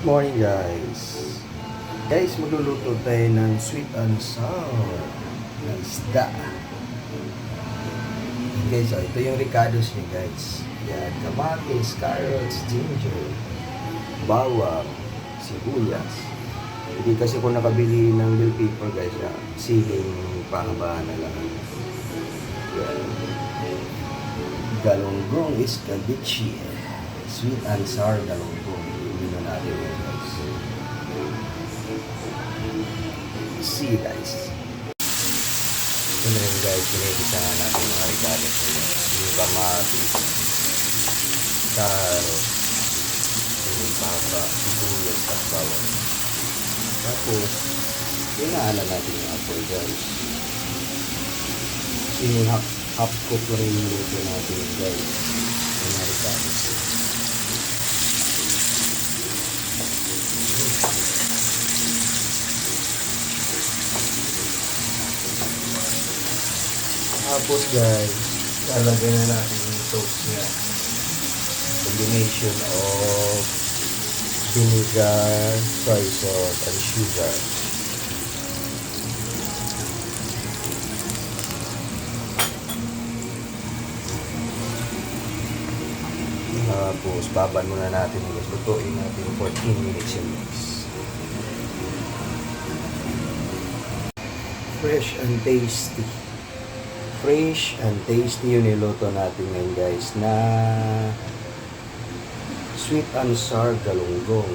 Morning guys. Guys, magluluto tayo ng sweet and sour na isda. Guys, ito yung ricados niya guys. Yan, kamatis, carrots, ginger, bawang, sibuyas. Hindi kasi ko nakabili ng bell pepper guys. Siling pahabahan na lang. Yan. Galunggong escabeche. Sweet and sour galunggong. Hindi natin yun guys. See you guys. Ito na yun guys. Pinigisa na natin mga ricados. Yung kamatis, carrots, yung papa, sibuyas at bawang. Tapos, inaalan natin yung apple guys. Yung half cook na rin yung luto natin guys. Yung mga ricados. Tapos guys, lalagyan na natin yung sauce niya. Combination of vinegar, soy sauce, and sugar. Tapos, baban muna natin guys. Lutuin natin 14 minutes yung mix. Fresh and tasty. Fresh and tasty yung niluto natin ngayon guys na sweet and sour galunggong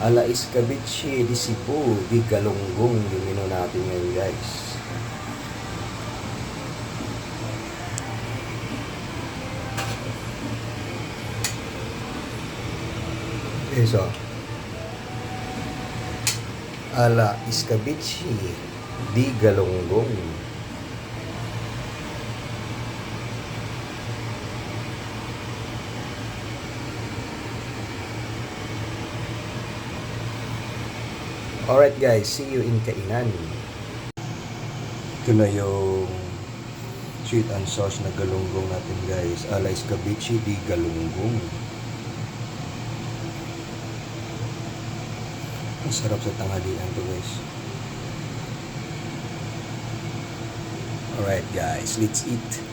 ala escabeche di Cebu di galunggong yung menu natin ngayon guys. Okay, so ala escabeche di galunggong. Alright guys, see you in kainan. Ito na yung sweet and sauce na galunggong natin guys. Ala escabeche di galunggong. Ang sarap sa tanghalian to guys. Alright guys, let's eat.